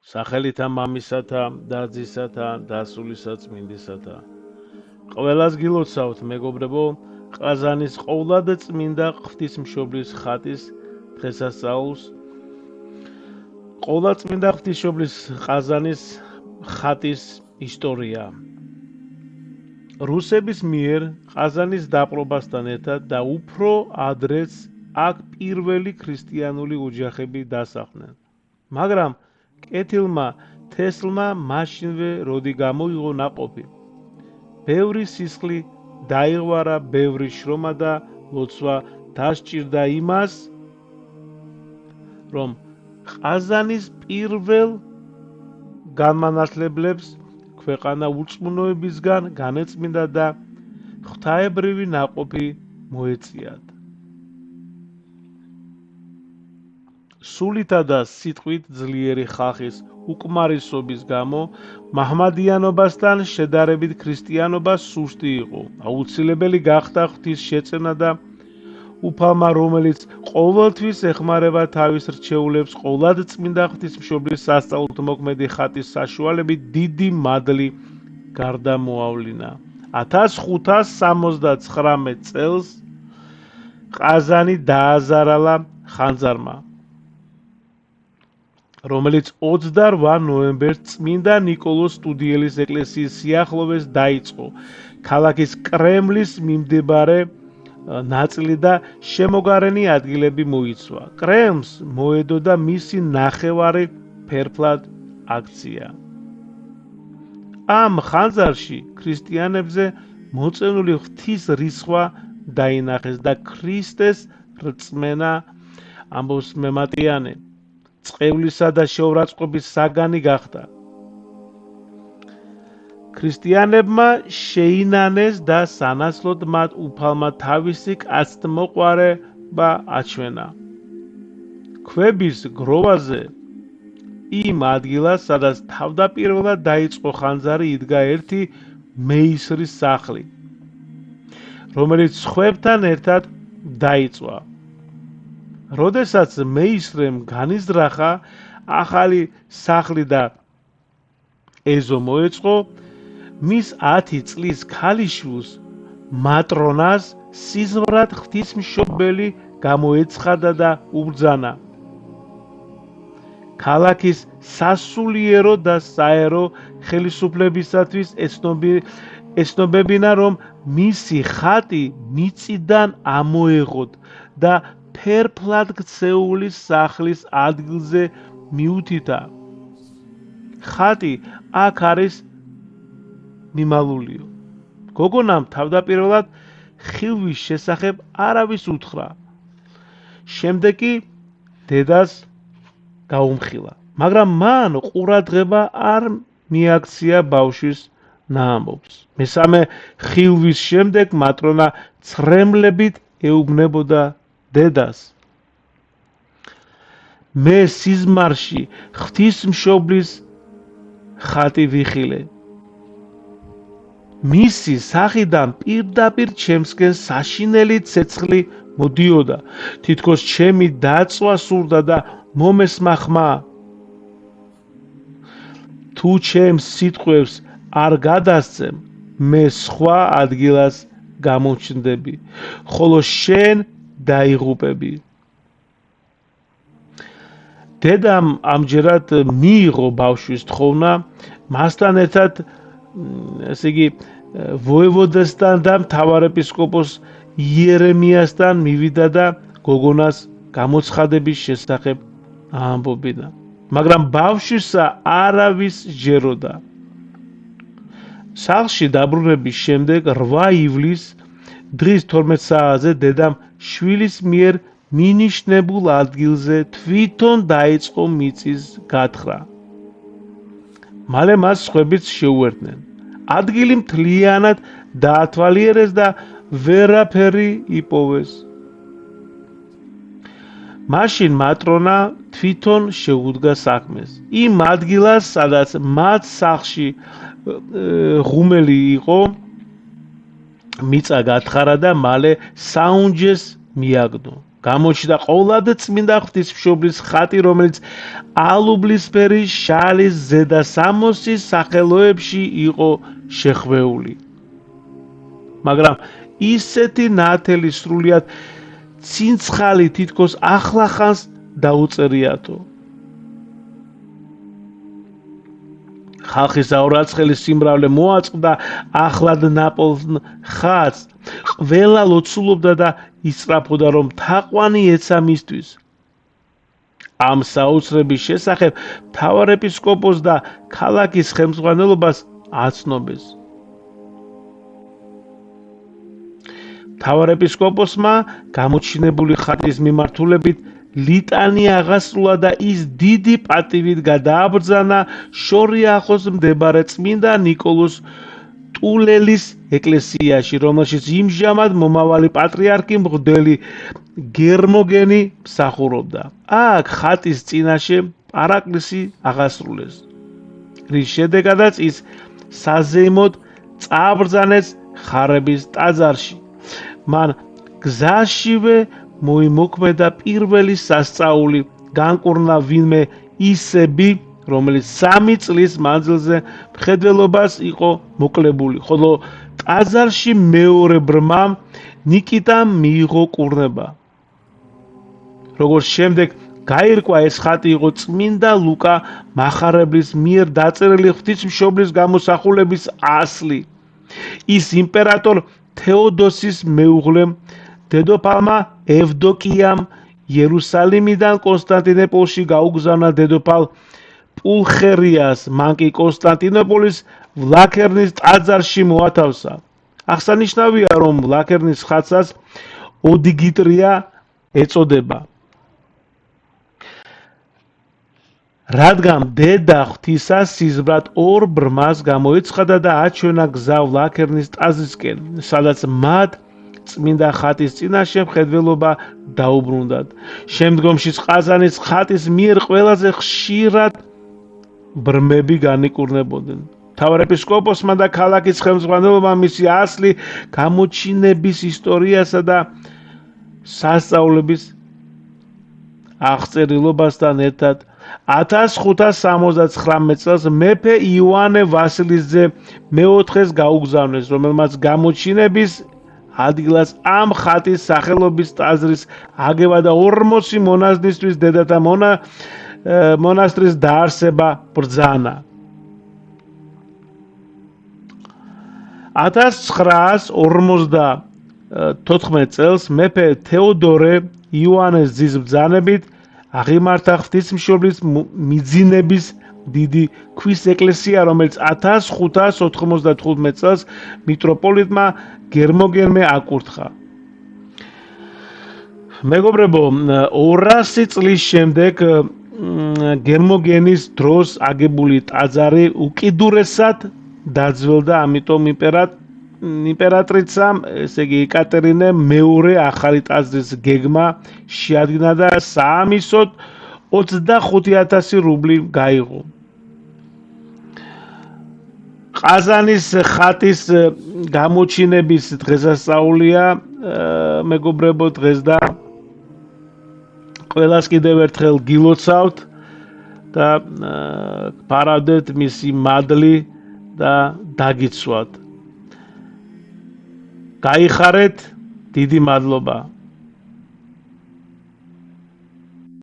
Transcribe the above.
სახელითა მამისათა და ძისათა და სულისა წმინდისათა. ყველას გილოცავთ, მეგობრებო, ყაზანის ყოვლა და წმინდა ღვთისმშობლის ხატის დღესასწაულს. ყოვლა წმინდა ღვთისმშობლის ყაზანის ხატის ისტორია. რუსების მიერ ყაზანის დაპყრობასთან ერთად და უფრო ადრეც აქ პირველი ქრისტიანული ოჯახები დასახლდნენ. მაგრამ კეთილმა თესლმა მაშინვე როდი გამოიღო ნაყოფი. ბევრი სისხლი დაიღვარა, ბევრი შრომა და ლოცვა დასჭირდა იმას, რომ ყაზანის პირველ განმანათლებლებს ქვეყანა უწმუნოებისგან განეწმინდა და ღვთაებრივი ნაყოფი მოეწიათ. სულითა და სიტყვით ძლიერი ხალხის უკმარისობის გამო მაჰმადიანობასთან შედარებით ქრისტიანობა სუსტი იყო. აუცილებელი გახდა ღვთის შეწევნა და უფალმა, რომელიც ყოველთვის ეხმარება თავის რჩეულებს, ყოლად წმინდა ღვთისმშობლის სასწაულთმოქმედი ხატის საშუალებით დიდი მადლი გარდამოავლინა. 1579 წელს ყაზანი დააზარალა ხანძარმა, რომელიც 28 ნოემბერს წმინდა ნიკოლოზ სტუდიელის ეკლესიის სიახლოვეს დაიწყო. ქალაქის კრემლის მიმდებარე ნაწილი და შემოგარენი ადგილები მოიცვა. კრემლს მოედოდა მისი ნახევარი ფერფლად აქცია. ამ ხანძარში ქრისტიანებზე მოწენული ღვთის რისხვა დაინახეს და ქრისტეს რწმენა, ამბობს მემატიანე, წყევლისა და შეურაცხყოფის საგანი გახდა. ქრისტიანებმა შეინანეს და სანაცვლოდ მათ უფალმა თავისი კაცთმოყვარება აჩვენა. ქვების გროვაზე იმ ადგილას, სადაც თავდაპირველად დაიწყო ხანძარი, იდგა ერთი მეისრის სახლი, რომელიც სხვებთან ერთად დაიწვა. როდესაც მეისრემ განიზრახა ახალი სახლი და ეზო მოეწყო, მის 10 წლის ქალიშვილს მატრონას სიზმრად ღვთისმშობელი გამოეცხადა და უბრძანა. ქალაქის სასულიერო და საერო ხელისუფლებისათვის ეცნობებინა, რომ მისი ხატი მიწიდან ამოეღოთ და ფერფლად ქცეული სახლის ადგილზე მიუთითა. ხატი აქ არის მიმალულიო. გოგონამ თავდაპირველად ხილვის შესახებ არავის უთხრა. შემდეგ კი დედას გაუმხილა, მაგრამ მან ყურადღება არ მიაქცია ბავშვის ნაამბობს. მესამე ხილვის შემდეგ მატრონა ცრემლებით ეუბნებოდა დედას. მე სიზმარში ღვთისმშობლის ხატი ვიხილე. მისი სახიდან პირდაპირ ჩემსკენ საშინელი ცეცხლი მოდიოდა. თითქოს ჩემი დაწვა სურდა და მომესმა ხმა. თუ ჩემს სიტყვებს არ გადასცემ, მე სხვა ადგილას გამოჩნდები, ხოლო შენ დაიღუპები. დედამ ამჯერად მიიღო ბავშვის თხოვნა, მასთან ერთად ვოევოდასთან და მთავარეპისკოპოს იერემიასთან მივიდა და გოგონას გამოცხადების შესახებ აამბობინა. მაგრამ ბავშვისა არავის ჯეროდა. სახლში დაბრუნების შემდეგ 8 ივლისს დღის 12 საათზე დედამ შვილის მიერ მინიშნებულ ადგილზე თვითონ დაიწყო მიწის გათხრა. მალე მას სხვებიც შეუერთდნენ. ადგილი მთლიანად დაათვალიერეს და ვერაფერი იპოვეს. მაშინ მატრონა თვითონ შეუდგა საქმეს. იმ ადგილას, სადაც მათ სახლში ღუმელი იყო, მიწა გათხარა და მალე საუნჯეს მიაგდო. გამოჩნდა ყოლად წმინდა ღვთისმშობლის ხატი, რომელიც ალუბლისფერი შალის ზედა სამოსის სახელოებში იყო შეხვეული. მაგრამ ისეთი ნათელი სრულიად ცინცხალი თითქოს ახლახანს დაუწერიათო. ხალხის აურაცხელი სიმრავლე მოაწყდა ახლად ნაპოვნ ხატს, ყველა ლოცულობდა და ისწრაფოდა, რომ თაყვანი ეცა მისთვის. ამ საოცრების შესახებ მთავარეპისკოპოსს და ქალაქის ხელმძღვანელობას აცნობეს. მთავარეპისკოპოსმა გამოჩინებული ხატის მიმართულებით ლიტანია აღასრულა და ის დიდი პატივით გადააბრძანა შორიახოს მდებარე წმინდა ნიკოლოზ ტულელის ეკლესიაში, რომელშიც იმჟამად მომავალი პატრიარქი მღვდელი გერმოგენი მსახურობდა. აქ ხატის წინაშე პარაკლისი აღასრულეს, რის შედეგადაც ის საზეიმოდ წააბრძანეს ხარების ტაძარში. მან გზაშივე მოიმოქმედა პირველი სასწაული, განკურნა ვინმე ისები, რომელიც 3 წლის მანძილზე მხედველობას იყო მოკლებული, ხოლო ტაძარში მეორე ბრმამ ნიკიტამ მიიღო კურნება. როგორც შემდეგ გაირკვა, ეს ხატი იყო წმინდა ლუკა მახარებლის მიერ დაწერილი ღვთისმშობლის გამოსახულების ასლი. ის იმპერატორ თეოდოსის მეუღლემ დედოფალმა ევდოკიამ იერუსალიმიდან კონსტანტინოპოლში გაუგზავნა დედოფალ პულხერიას, მან კი კონსტანტინოპოლის ვლაქერნის ტაძარში მოათავსა. აღსანიშნავია, რომ ვლაქერნის ხატსაც ოდიგიტრია ეწოდება. რადგან დედა ღვთისას სიზმრად 2 ბრმას გამოეცხადა და აჩვენა გზა ვლაქერნის ტაძრისკენ, სადაც მათ წმინდა ხატის წინაშე მხედველობა დაუბრუნდათ. შემდგომშიც ყაზანის ხატის მიერ ყველაზე ხშირად ბრმები განიკურნებოდნენ. მთავარეპისკოპოსმა და ქალაქის ხელმძღვანელობამ მისი ასლი გამოჩინების ისტორიასა და სასწაულების აღწერილობასთან ერთად 1569 წელს მეფე იოანე ვასილიძე მეოთხეს გაუგზავნეს, რომელმაც გამოჩინების ადგილას ამ ხატის სახელობის ტაძრის აგება და 40 მონაზვნისთვის დედათა მონასტრის დაარსება ბრძანა. 1954 წელს მეფე თეოდორე იოანეს ძის ბრძანებით აღიმართა ღვთისმშობლის მიძინების დიდი ქვის ეკლესია, რომელიც 1595 წელს მიტროპოლიტმა გერმოგენმა აკურთხა. მეგობრებო, 200 წლის შემდეგ გერმოგენის დროს აგებული ტაძარი უკიდურესად დაძველდა, ამიტომ იმპერატრიცამ, ესე იგი ეკატერინე მეორე ახალი ტაძრის გეგმა შეადგინა და საამისოდ 25,000 რუბლი გაიღო. ყაზანის ხატის გამოჩინების დღესასწაულია, მეგობრებო, დღეს და ყველას კიდევ ერთხელ გილოცავთ და ფარავდეთ მისი მადლი და დაგიცვათ. გაიხარეთ, დიდი მადლობა.